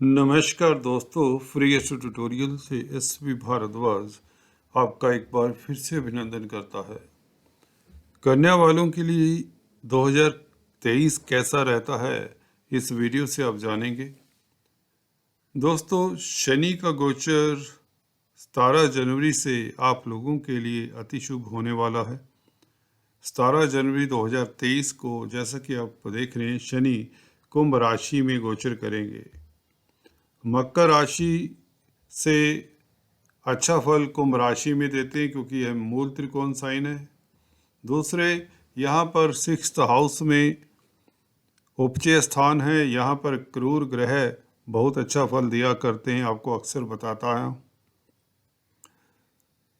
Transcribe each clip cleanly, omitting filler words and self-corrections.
नमस्कार दोस्तों, free astro tutorial से एसवी भारद्वाज आपका एक बार फिर से अभिनंदन करता है। कन्या वालों के लिए 2023 कैसा रहता है, इस वीडियो से आप जानेंगे। दोस्तों, शनि का गोचर 17 जनवरी से आप लोगों के लिए अति शुभ होने वाला है। 17 जनवरी 2023 को, जैसा कि आप देख रहे हैं, शनि कुंभ राशि में गोचर करेंगे। मकर राशि से अच्छा फल कुंभ राशि में देते हैं क्योंकि यह मूल त्रिकोण साइन है। दूसरे, यहाँ पर 6th हाउस में उपचय स्थान है। यहाँ पर क्रूर ग्रह बहुत अच्छा फल दिया करते हैं, आपको अक्सर बताता है।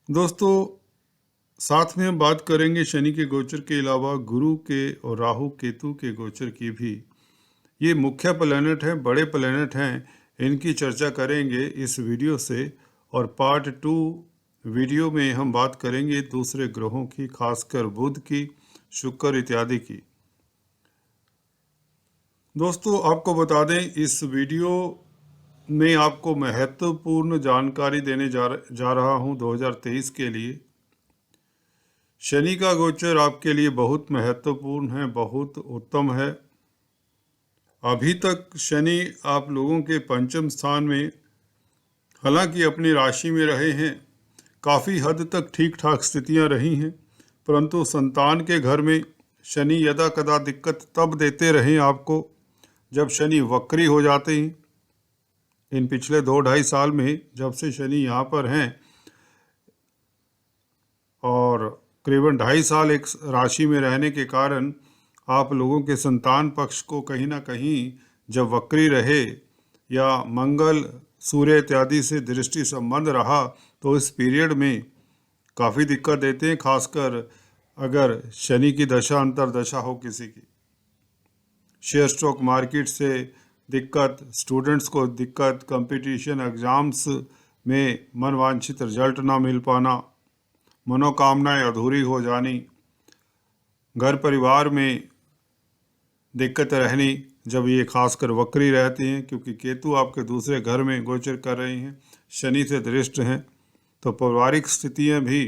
दोस्तों, साथ में हम बात करेंगे शनि के गोचर के अलावा गुरु के और राहु केतु के गोचर की भी। ये मुख्य प्लैनेट हैं, बड़े प्लैनेट हैं, इनकी चर्चा करेंगे इस वीडियो से। और पार्ट 2 वीडियो में हम बात करेंगे दूसरे ग्रहों की, खासकर बुध की, शुक्र इत्यादि की। दोस्तों, आपको बता दें, इस वीडियो में आपको महत्वपूर्ण जानकारी देने जा रहा हूं 2023 के लिए। शनि का गोचर आपके लिए बहुत महत्वपूर्ण है, बहुत उत्तम है। अभी तक शनि आप लोगों के पंचम स्थान में, हालांकि अपनी राशि में रहे हैं, काफ़ी हद तक ठीक ठाक स्थितियां रही हैं, परंतु संतान के घर में शनि यदा कदा दिक्कत तब देते रहे आपको जब शनि वक्री हो जाते हैं। इन पिछले 2-2.5 साल में जब से शनि यहाँ पर हैं, और करीबन 2.5 साल एक राशि में रहने के कारण आप लोगों के संतान पक्ष को कहीं ना कहीं जब वक्री रहे या मंगल सूर्य इत्यादि से दृष्टि संबंध रहा तो इस पीरियड में काफ़ी दिक्कत देते हैं, खासकर अगर शनि की दशा अंतरदशा हो किसी की। शेयर स्टॉक मार्केट से दिक्कत, स्टूडेंट्स को दिक्कत, कंपटीशन एग्ज़ाम्स में मनवांछित रिजल्ट ना मिल पाना, मनोकामनाएं अधूरी हो जानी, घर परिवार में दिक्कत रहनी जब ये खासकर वक्री रहती हैं, क्योंकि केतु आपके दूसरे घर में गोचर कर रही हैं, शनि से दृष्ट हैं, तो पारिवारिक स्थितियां भी,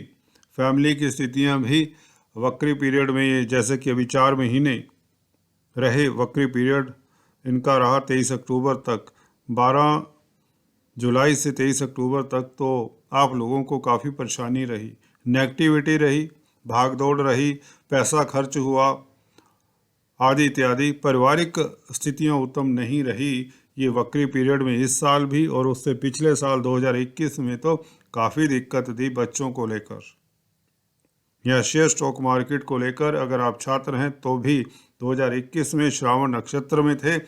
फैमिली की स्थितियां भी वक्री पीरियड में, ये जैसे कि अभी 4 महीने रहे वक्री पीरियड इनका रहा 23 अक्टूबर तक, 12 जुलाई से 23 अक्टूबर तक, तो आप लोगों को काफ़ी परेशानी रही, नेगेटिविटी रही, भाग दौड़ रही, पैसा खर्च हुआ आदि इत्यादि। पारिवारिक स्थितियां उत्तम नहीं रही ये वक्री पीरियड में, इस साल भी, और उससे पिछले साल 2021 में तो काफ़ी दिक्कत दी बच्चों को लेकर या शेयर स्टॉक मार्केट को लेकर। अगर आप छात्र हैं तो भी 2021 में श्रावण नक्षत्र में थे,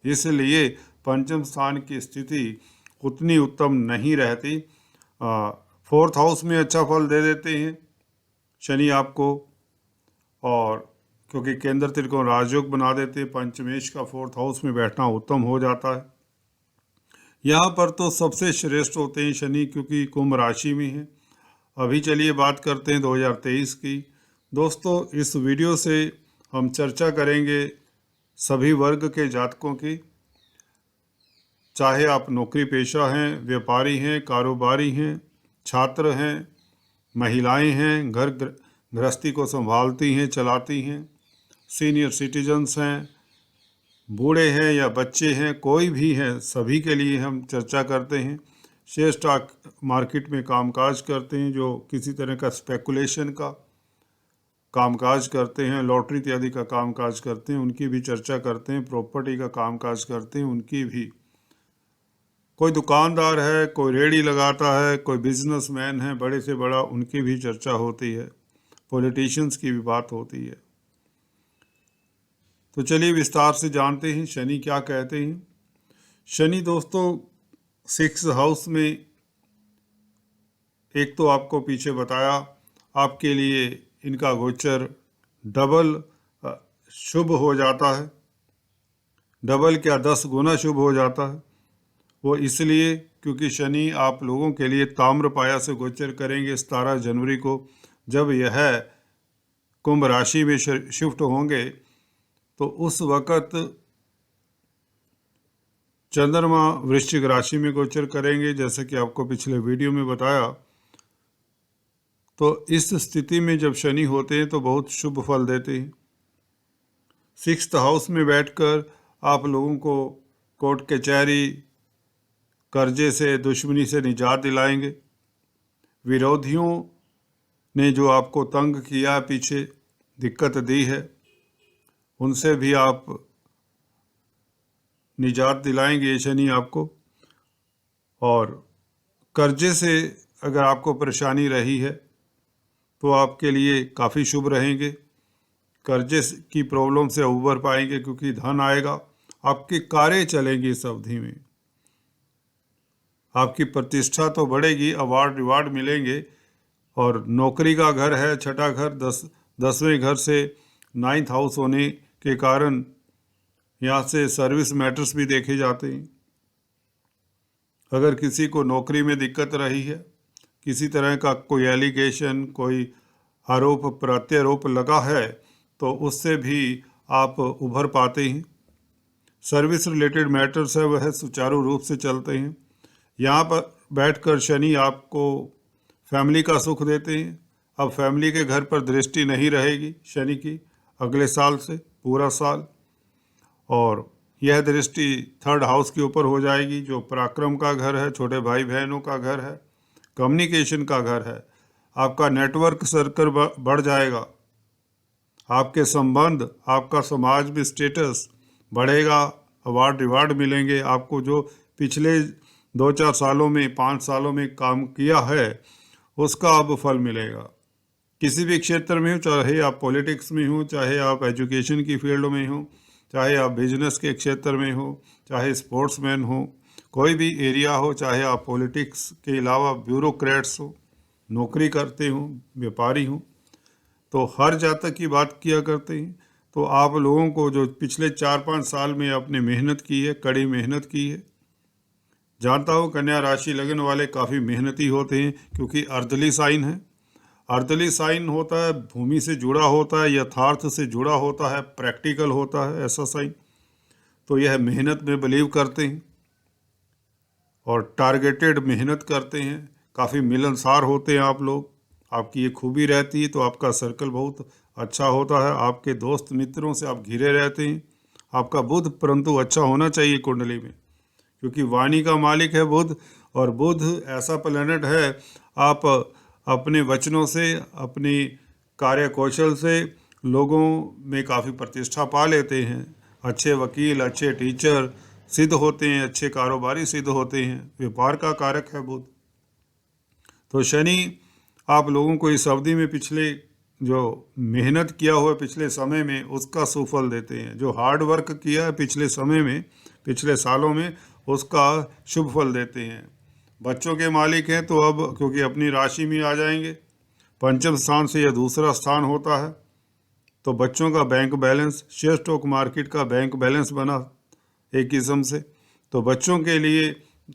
इसलिए पंचम स्थान की स्थिति उतनी उत्तम नहीं रहती। 4th हाउस में अच्छा फल दे देते हैं शनि आपको, और क्योंकि केंद्र त्रिकोण राजयोग बना देते हैं, पंचमेश का 4th हाउस में बैठना उत्तम हो जाता है। यहाँ पर तो सबसे श्रेष्ठ होते हैं शनि, क्योंकि कुंभ राशि में है। अभी चलिए बात करते हैं 2023 की। दोस्तों, इस वीडियो से हम चर्चा करेंगे सभी वर्ग के जातकों की, चाहे आप नौकरी पेशा हैं, व्यापारी हैं, कारोबारी हैं, छात्र हैं, महिलाएं हैं, घर गृहस्थी को संभालती हैं, चलाती हैं, सीनियर सिटीजन्स हैं, बूढ़े हैं या बच्चे हैं, कोई भी हैं, सभी के लिए हम चर्चा करते हैं। शेयर स्टॉक मार्केट में कामकाज करते हैं, जो किसी तरह का स्पेकुलेशन का कामकाज करते हैं, लॉटरी इत्यादि का कामकाज करते हैं, उनकी भी चर्चा करते हैं। प्रॉपर्टी का कामकाज करते हैं, उनकी भी। कोई दुकानदार है, कोई रेहड़ी लगाता है, कोई बिजनेसमैन है बड़े से बड़ा, उनकी भी चर्चा होती है। पॉलिटिशियंस की भी बात होती है। तो चलिए विस्तार से जानते हैं शनि क्या कहते हैं। शनि दोस्तों 6th हाउस में, एक तो आपको पीछे बताया, आपके लिए इनका गोचर डबल शुभ हो जाता है। डबल क्या, 10 गुना शुभ हो जाता है। वो इसलिए क्योंकि शनि आप लोगों के लिए ताम्रपाया से गोचर करेंगे 17 जनवरी को। जब यह कुंभ राशि में शिफ्ट होंगे तो उस वक़्त चंद्रमा वृश्चिक राशि में गोचर करेंगे, जैसे कि आपको पिछले वीडियो में बताया। तो इस स्थिति में जब शनि होते हैं तो बहुत शुभ फल देते हैं। 6th हाउस में बैठकर आप लोगों को कोर्ट कचहरी, कर्जे से, दुश्मनी से निजात दिलाएंगे। विरोधियों ने जो आपको तंग किया, पीछे दिक्कत दी है, उनसे भी आप निजात दिलाएंगे ये शनि आपको। और कर्जे से अगर आपको परेशानी रही है तो आपके लिए काफ़ी शुभ रहेंगे। कर्जे की प्रॉब्लम से उबर पाएंगे क्योंकि धन आएगा, आपके कार्य चलेंगे इस अवधि में। आपकी प्रतिष्ठा तो बढ़ेगी, अवार्ड रिवार्ड मिलेंगे। और नौकरी का घर है, छठा घर 10वें घर से 9th हाउस होने के कारण यहाँ से सर्विस मैटर्स भी देखे जाते हैं। अगर किसी को नौकरी में दिक्कत रही है, किसी तरह का कोई एलिगेशन, कोई आरोप प्रत्यारोप लगा है, तो उससे भी आप उभर पाते हैं। सर्विस रिलेटेड मैटर्स है वह सुचारू रूप से चलते हैं। यहाँ पर बैठकर शनि आपको फैमिली का सुख देते हैं। अब फैमिली के घर पर दृष्टि नहीं रहेगी शनि की अगले साल से पूरा साल, और यह दृष्टि 3rd हाउस के ऊपर हो जाएगी, जो पराक्रम का घर है, छोटे भाई बहनों का घर है, कम्युनिकेशन का घर है। आपका नेटवर्क सर्कल बढ़ जाएगा, आपके संबंध, आपका समाज में स्टेटस बढ़ेगा, अवार्ड रिवार्ड मिलेंगे आपको। जो पिछले 2-4 सालों में, 5 सालों में काम किया है उसका अब फल मिलेगा। किसी भी क्षेत्र में हो, चाहे आप पॉलिटिक्स में हो, चाहे आप एजुकेशन की फील्ड में हो, चाहे आप बिजनेस के क्षेत्र में हो, चाहे स्पोर्ट्समैन हो, कोई भी एरिया हो, चाहे आप पॉलिटिक्स के अलावा ब्यूरोक्रेट्स हो, नौकरी करते हो, व्यापारी हो, तो हर जातक की बात किया करते हैं। तो आप लोगों को जो पिछले 4-5 साल में आपने मेहनत की है, कड़ी मेहनत की है, जानता हूँ कन्या राशि लगन वाले काफ़ी मेहनती होते हैं, क्योंकि अर्दली साइन है। अर्दली साइन होता है, भूमि से जुड़ा होता है, यथार्थ से जुड़ा होता है, प्रैक्टिकल होता है ऐसा साइन। तो यह मेहनत में बिलीव करते हैं और टारगेटेड मेहनत करते हैं। काफ़ी मिलनसार होते हैं आप लोग, आपकी ये खूबी रहती है। तो आपका सर्कल बहुत अच्छा होता है, आपके दोस्त मित्रों से आप घिरे रहते हैं। आपका बुध परंतु अच्छा होना चाहिए कुंडली में, क्योंकि वाणी का मालिक है बुध, और बुध ऐसा प्लैनेट है, आप अपने वचनों से, अपनी कार्य कौशल से लोगों में काफ़ी प्रतिष्ठा पा लेते हैं। अच्छे वकील, अच्छे टीचर सिद्ध होते हैं, अच्छे कारोबारी सिद्ध होते हैं। व्यापार का कारक है बुध। तो शनि आप लोगों को इस अवधि में पिछले जो मेहनत किया हुआ पिछले समय में उसका सुफल देते हैं। जो हार्ड वर्क किया है पिछले समय में, पिछले सालों में, उसका शुभ फल देते हैं। बच्चों के मालिक हैं, तो अब क्योंकि अपनी राशि में आ जाएंगे, पंचम स्थान से यह दूसरा स्थान होता है, तो बच्चों का bank balance, share stock market का बैंक बैलेंस बना एक किस्म से। तो बच्चों के लिए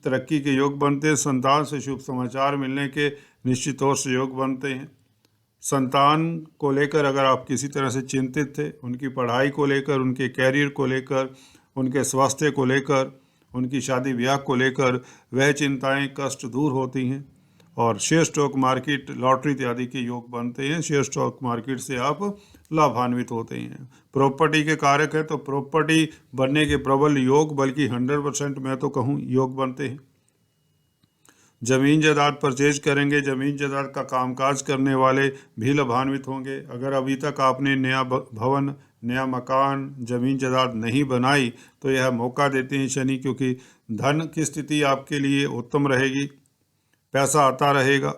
तरक्की के योग बनते हैं। संतान से शुभ समाचार मिलने के निश्चित तौर से योग बनते हैं। संतान को लेकर अगर आप किसी तरह से चिंतित थे, उनकी पढ़ाई को लेकर, उनके कैरियर को लेकर, उनके स्वास्थ्य को लेकर, उनकी शादी ब्याह को लेकर, वह चिंताएं, कष्ट दूर होती हैं। और शेयर स्टॉक मार्केट, लॉटरी इत्यादि के योग बनते हैं। शेयर स्टॉक मार्केट से आप लाभान्वित होते हैं। प्रॉपर्टी के कारक है, तो प्रॉपर्टी बनने के प्रबल योग, बल्कि 100% मैं तो कहूँ योग बनते हैं। जमीन जायदाद परचेज करेंगे, जमीन जायदाद का कामकाज करने वाले भी लाभान्वित होंगे। अगर अभी तक आपने नया भवन, नया मकान, जमीन जायदाद नहीं बनाई, तो यह मौका देते हैं शनि, क्योंकि धन की स्थिति आपके लिए उत्तम रहेगी, पैसा आता रहेगा।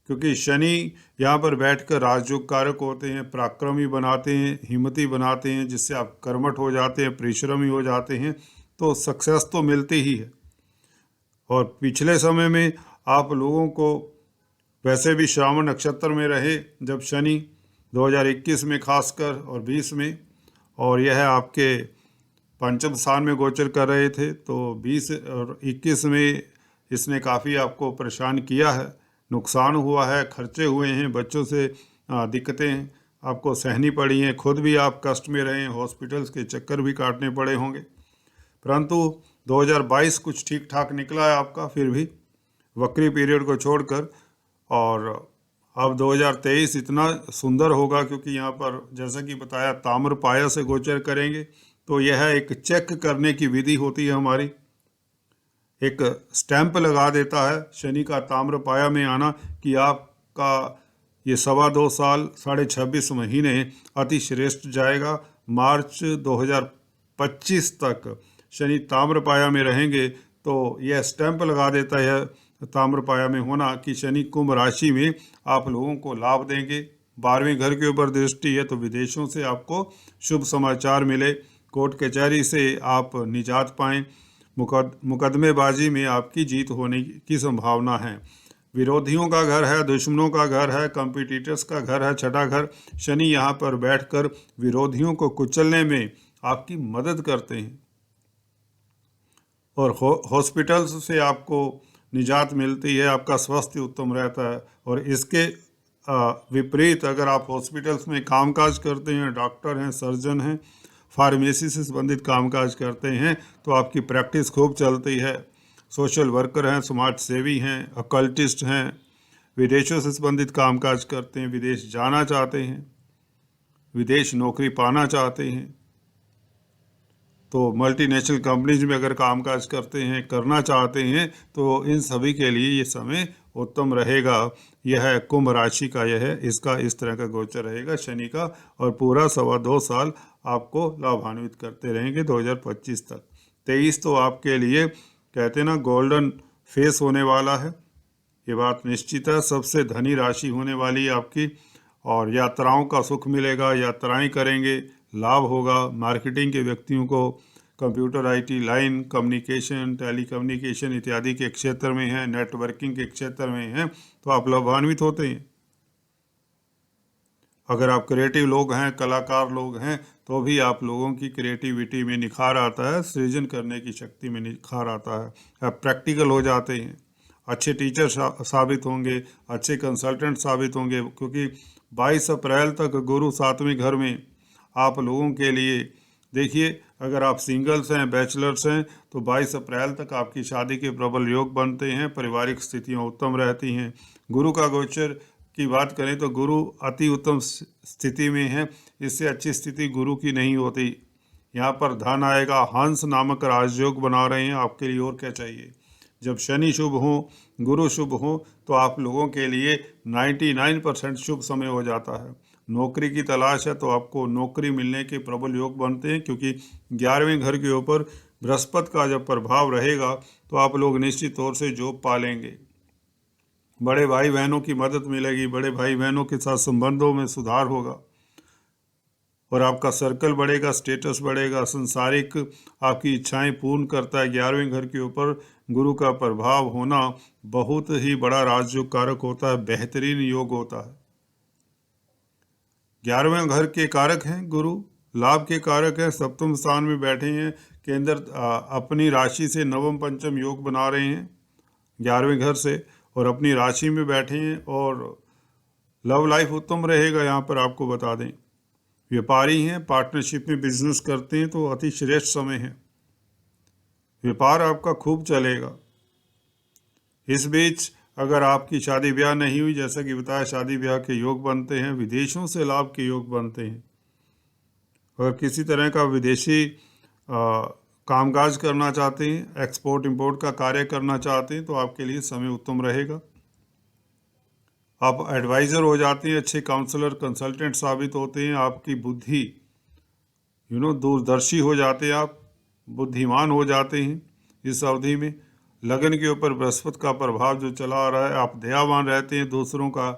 क्योंकि शनि यहाँ पर बैठकर राजयोग कारक होते हैं, पराक्रमी बनाते हैं, हिम्मती बनाते हैं, जिससे आप कर्मठ हो जाते हैं, परिश्रमी हो जाते हैं, तो सक्सेस तो मिलती ही है। और पिछले समय में आप लोगों को वैसे भी श्रावण नक्षत्र में रहे जब शनि 2021 में खासकर और 20 में, और यह आपके पंचम स्थान में गोचर कर रहे थे, तो 20 और 21 में इसने काफ़ी आपको परेशान किया है, नुकसान हुआ है, खर्चे हुए हैं, बच्चों से दिक्कतें आपको सहनी पड़ी हैं, खुद भी आप कष्ट में रहे, हॉस्पिटल्स के चक्कर भी काटने पड़े होंगे। परंतु 2022 कुछ ठीक ठाक निकला है आपका, फिर भी वक्री पीरियड को छोड़कर। और अब 2023 इतना सुंदर होगा क्योंकि यहाँ पर जैसा कि बताया ताम्र पाया से गोचर करेंगे, तो यह एक चेक करने की विधि होती है हमारी, एक स्टैंप लगा देता है शनि का ताम्र पाया में आना कि आपका ये 2.25 साल 26.5 महीने अति श्रेष्ठ जाएगा। मार्च 2025 तक शनि ताम्र पाया में रहेंगे, तो यह स्टैंप लगा देता है ताम्र पाया में होना कि शनि कुंभ राशि में आप लोगों को लाभ देंगे। 12वें घर के ऊपर दृष्टि है, तो विदेशों से आपको शुभ समाचार मिले, कोर्ट कचहरी से आप निजात पाएं, मुकदमेबाजी में आपकी जीत होने की संभावना है। विरोधियों का घर है, दुश्मनों का घर है, कॉम्पिटिटर्स का घर है, छठा घर। शनि यहाँ पर बैठकर विरोधियों को कुचलने में आपकी मदद करते हैं और हॉस्पिटल्स से आपको निजात मिलती है, आपका स्वास्थ्य उत्तम रहता है। और इसके विपरीत अगर आप हॉस्पिटल्स में कामकाज करते हैं, डॉक्टर हैं, सर्जन हैं, फार्मेसी से संबंधित कामकाज करते हैं, तो आपकी प्रैक्टिस खूब चलती है। सोशल वर्कर हैं, समाज सेवी हैं, अकल्टिस्ट हैं, विदेशों से संबंधित कामकाज करते हैं, विदेश जाना चाहते हैं, विदेश नौकरी पाना चाहते हैं, तो मल्टीनेशनल कंपनीज में अगर कामकाज करते हैं, करना चाहते हैं, तो इन सभी के लिए ये समय उत्तम रहेगा। यह कुंभ राशि का इसका इस तरह का गोचर रहेगा शनि का, और पूरा 2.25 साल आपको लाभान्वित करते रहेंगे 2025 तक। 23 तो आपके लिए कहते हैं ना गोल्डन फेस होने वाला है, ये बात निश्चित है। सबसे धनी राशि होने वाली है आपकी, और यात्राओं का सुख मिलेगा, यात्राएं करेंगे, लाभ होगा। मार्केटिंग के व्यक्तियों को computer IT line, communication, telecommunication इत्यादि के क्षेत्र में हैं, नेटवर्किंग के क्षेत्र में हैं, तो आप लाभान्वित होते हैं। अगर आप क्रिएटिव लोग हैं, कलाकार लोग हैं, तो भी आप लोगों की क्रिएटिविटी में निखार आता है, सृजन करने की शक्ति में निखार आता है, आप प्रैक्टिकल हो जाते हैं, अच्छे टीचर साबित होंगे, अच्छे कंसल्टेंट साबित होंगे, क्योंकि 22 अप्रैल तक गुरु 7वें घर में आप लोगों के लिए, देखिए अगर आप सिंगल्स हैं, बैचलर्स हैं, तो 22 अप्रैल तक आपकी शादी के प्रबल योग बनते हैं, पारिवारिक स्थितियाँ उत्तम रहती हैं। गुरु का गोचर की बात करें तो गुरु अति उत्तम स्थिति में है, इससे अच्छी स्थिति गुरु की नहीं होती। यहाँ पर धन आएगा, हंस नामक राजयोग बना रहे हैं आपके लिए, और क्या चाहिए। जब शनि शुभ हो, गुरु शुभ हो, तो आप लोगों के लिए 99% शुभ समय हो जाता है। नौकरी की तलाश है तो आपको नौकरी मिलने के प्रबल योग बनते हैं, क्योंकि 11वें घर के ऊपर बृहस्पति का जब प्रभाव रहेगा तो आप लोग निश्चित तौर से जॉब पालेंगे। बड़े भाई बहनों की मदद मिलेगी, बड़े भाई बहनों के साथ संबंधों में सुधार होगा, और आपका सर्कल बढ़ेगा, स्टेटस बढ़ेगा, संसारिक आपकी इच्छाएं पूर्ण करता है। 11वें घर के ऊपर गुरु का प्रभाव होना बहुत ही बड़ा राजयोग कारक होता है, बेहतरीन योग होता है। 11वें घर के कारक हैं गुरु, लाभ के कारक हैं, सप्तम स्थान में बैठे हैं, केंद्र अपनी राशि से नवम पंचम योग बना रहे हैं 11वें घर से, और अपनी राशि में बैठे हैं, और लव लाइफ उत्तम रहेगा। यहाँ पर आपको बता दें, व्यापारी हैं, पार्टनरशिप में बिजनेस करते हैं, तो अति श्रेष्ठ समय है, व्यापार आपका खूब चलेगा। इस बीच अगर आपकी शादी ब्याह नहीं हुई, जैसा कि बताया शादी ब्याह के योग बनते हैं, विदेशों से लाभ के योग बनते हैं, और किसी तरह का विदेशी कामकाज करना चाहते हैं, एक्सपोर्ट इंपोर्ट का कार्य करना चाहते हैं, तो आपके लिए समय उत्तम रहेगा। आप एडवाइज़र हो जाते हैं, अच्छे काउंसलर कंसल्टेंट साबित होते हैं, आपकी बुद्धि दूरदर्शी हो जाते हैं, आप बुद्धिमान हो जाते हैं इस अवधि में। लगन के ऊपर बृहस्पति का प्रभाव जो चला आ रहा है, आप दयावान रहते हैं, दूसरों का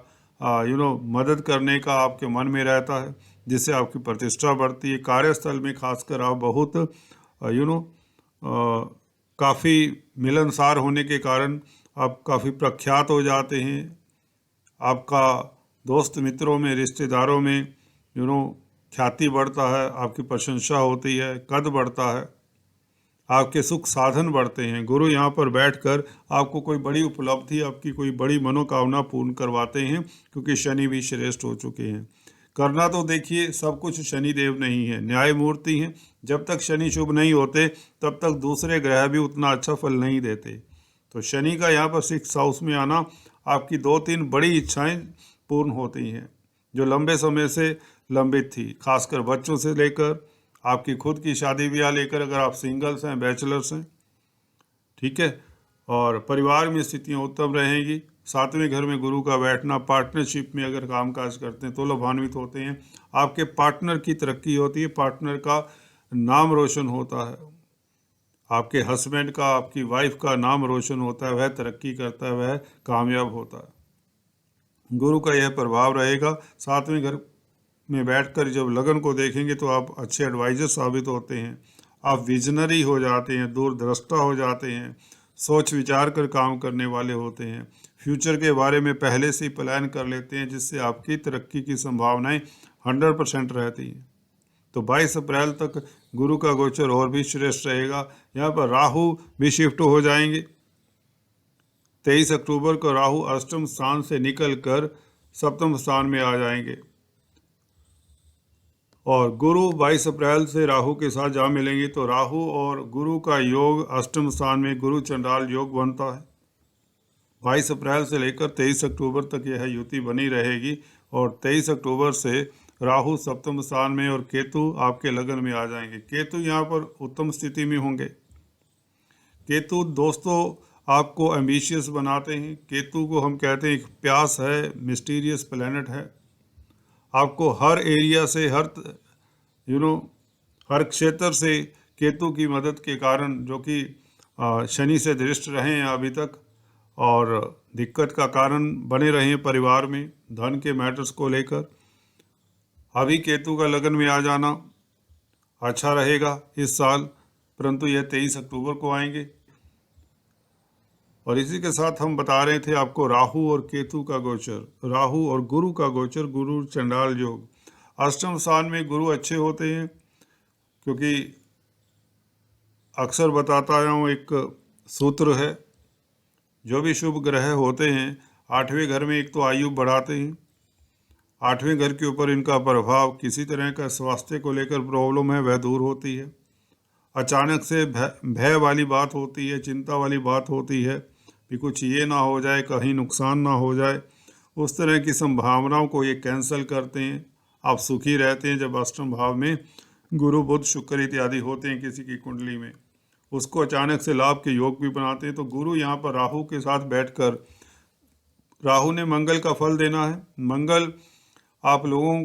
मदद करने का आपके मन में रहता है, जिससे आपकी प्रतिष्ठा बढ़ती है। कार्यस्थल में खासकर आप बहुत काफ़ी मिलनसार होने के कारण आप काफ़ी प्रख्यात हो जाते हैं। आपका दोस्त मित्रों में, रिश्तेदारों में ख्याति बढ़ता है, आपकी प्रशंसा होती है, कद बढ़ता है, आपके सुख साधन बढ़ते हैं। गुरु यहाँ पर बैठकर आपको कोई बड़ी उपलब्धि, आपकी कोई बड़ी मनोकामना पूर्ण करवाते हैं, क्योंकि शनि भी श्रेष्ठ हो चुके हैं। करना तो देखिए सब कुछ शनि देव नहीं है, न्यायमूर्ति हैं। जब तक शनि शुभ नहीं होते तब तक दूसरे ग्रह भी उतना अच्छा फल नहीं देते। तो शनि का यहाँ पर 6th हाउस में आना आपकी 2-3 बड़ी इच्छाएं पूर्ण होती हैं जो लंबे समय से लंबित थी, खासकर बच्चों से लेकर आपकी खुद की शादी ब्याह लेकर, अगर आप सिंगल्स हैं, बैचलर्स हैं, ठीक है। और परिवार में स्थितियाँ उत्तम रहेंगी। 7वें घर में गुरु का बैठना, पार्टनरशिप में अगर कामकाज करते हैं तो लाभान्वित होते हैं। आपके पार्टनर की तरक्की होती है, पार्टनर का नाम रोशन होता है, आपके हस्बैंड का, आपकी वाइफ का नाम रोशन होता है, वह तरक्की करता है, वह कामयाब होता है। गुरु का यह प्रभाव रहेगा। 7वें घर में बैठकर जब लगन को देखेंगे तो आप अच्छे एडवाइजर साबित होते हैं, आप विजनरी हो जाते हैं, दूरदृष्टा हो जाते हैं, सोच विचार कर काम करने वाले होते हैं, फ्यूचर के बारे में पहले से ही प्लान कर लेते हैं, जिससे आपकी तरक्की की संभावनाएं 100% रहती हैं। तो 22 अप्रैल तक गुरु का गोचर और भी श्रेष्ठ रहेगा। यहाँ पर राहु भी शिफ्ट हो जाएंगे। 23 अक्टूबर को राहु अष्टम स्थान से निकलकर सप्तम स्थान में आ जाएंगे और गुरु 22 अप्रैल से राहु के साथ जा मिलेंगे। तो राहु और गुरु का योग अष्टम स्थान में गुरु चंडाल योग बनता है। 22 अप्रैल से लेकर 23 अक्टूबर तक यह युति बनी रहेगी और 23 अक्टूबर से राहु सप्तम स्थान में और केतु आपके लगन में आ जाएंगे। केतु यहाँ पर उत्तम स्थिति में होंगे। केतु दोस्तों आपको एम्बिशियस बनाते हैं। केतु को हम कहते हैं एक प्यास है, मिस्टीरियस प्लैनेट है। आपको हर एरिया से, हर क्षेत्र से केतु की मदद के कारण, जो कि शनि से दृष्ट रहे हैं अभी तक और दिक्कत का कारण बने रहे हैं परिवार में, धन के मैटर्स को लेकर, अभी केतु का लगन में आ जाना अच्छा रहेगा इस साल, परंतु यह 23 अक्टूबर को आएंगे। और इसी के साथ हम बता रहे थे आपको राहु और केतु का गोचर, राहु और गुरु का गोचर, गुरु चंडाल योग। अष्टम स्थान में गुरु अच्छे होते हैं, क्योंकि अक्सर बताता हूँ एक सूत्र है, जो भी शुभ ग्रह होते हैं 8वें घर में एक तो आयु बढ़ाते हैं, 8वें घर के ऊपर इनका प्रभाव, किसी तरह का स्वास्थ्य को लेकर प्रॉब्लम है वह दूर होती है, अचानक से भय वाली बात होती है, चिंता वाली बात होती है कि कुछ ये ना हो जाए, कहीं नुकसान ना हो जाए, उस तरह की संभावनाओं को ये कैंसिल करते हैं। आप सुखी रहते हैं जब अष्टम भाव में गुरु बुध शुक्र इत्यादि होते हैं किसी की कुंडली में, उसको अचानक से लाभ के योग भी बनाते हैं। तो गुरु यहाँ पर राहु के साथ बैठकर, राहु ने मंगल का फल देना है। मंगल आप लोगों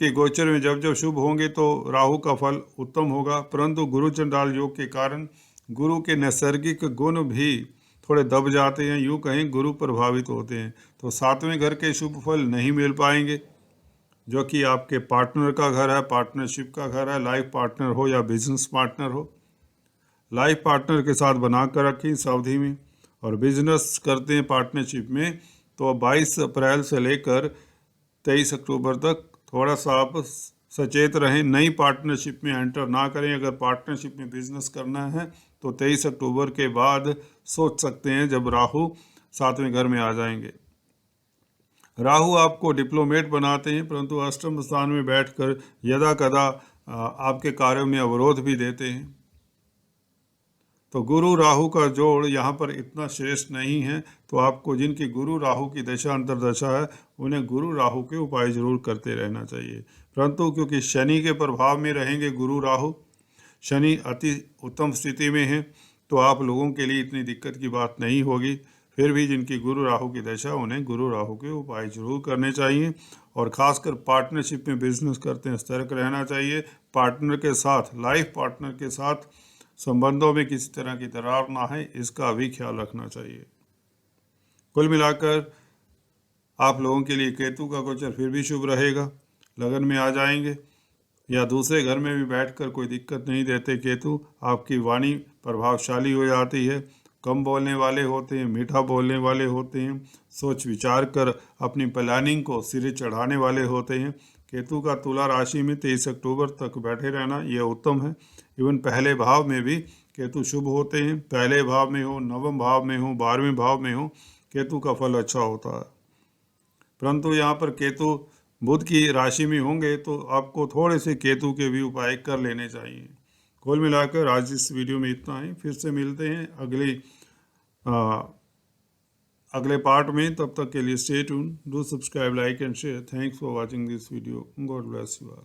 के गोचर में जब जब शुभ होंगे तो राहु का फल उत्तम होगा, परंतु गुरु चंडाल योग के कारण गुरु के नैसर्गिक गुण भी थोड़े दब जाते हैं, यूँ कहें गुरु प्रभावित होते हैं। तो 7वें घर के शुभ फल नहीं मिल पाएंगे, जो कि आपके पार्टनर का घर है, पार्टनरशिप का घर है, लाइफ पार्टनर हो या बिजनेस पार्टनर हो। लाइफ पार्टनर के साथ बना कर रखें इस अवधि में, और बिजनेस करते हैं पार्टनरशिप में तो 22 अप्रैल से लेकर 23 अक्टूबर तक थोड़ा सा आप सचेत रहें, नई पार्टनरशिप में एंटर ना करें। अगर पार्टनरशिप में बिजनेस करना है तो 23 अक्टूबर के बाद सोच सकते हैं, जब राहु 7वें घर में आ जाएंगे। राहु आपको डिप्लोमेट बनाते हैं, परंतु अष्टम स्थान में बैठकर यदा कदा आपके कार्यों में अवरोध भी देते हैं। तो गुरु राहु का जोड़ यहाँ पर इतना श्रेष्ठ नहीं है, तो आपको जिनकी गुरु राहु की दशा अंतर्दशा है उन्हें गुरु राहु के उपाय जरूर करते रहना चाहिए। परंतु क्योंकि शनि के प्रभाव में रहेंगे गुरु राहु, शनि अति उत्तम स्थिति में है, तो आप लोगों के लिए इतनी दिक्कत की बात नहीं होगी। फिर भी जिनकी गुरु राहु की दशा, उन्हें गुरु राहु के उपाय जरूर करने चाहिए। और ख़ासकर पार्टनरशिप में बिजनेस करते हैं सतर्क रहना चाहिए। पार्टनर के साथ, लाइफ पार्टनर के साथ संबंधों में किसी तरह की दरार ना है, इसका भी ख्याल रखना चाहिए। कुल मिलाकर आप लोगों के लिए केतु का गोचर फिर भी शुभ रहेगा, लगन में आ जाएंगे या दूसरे घर में भी बैठकर कोई दिक्कत नहीं देते। केतु आपकी वाणी प्रभावशाली हो जाती है, कम बोलने वाले होते हैं, मीठा बोलने वाले होते हैं, सोच विचार कर अपनी प्लानिंग को सिरे चढ़ाने वाले होते हैं। केतु का तुला राशि में 23 अक्टूबर तक बैठे रहना यह उत्तम है। इवन पहले भाव में भी केतु शुभ होते हैं, पहले भाव में हो, नवम भाव में हो, 12वें भाव में हो, केतु का फल अच्छा होता है। परंतु यहाँ पर केतु बुध की राशि में होंगे तो आपको थोड़े से केतु के भी उपाय कर लेने चाहिए। कुल मिलाकर आज इस वीडियो में इतना ही। फिर से मिलते हैं अगले पार्ट में। तब तक के लिए stay tune, do subscribe, like and share. Thanks for watching this video. God bless you all.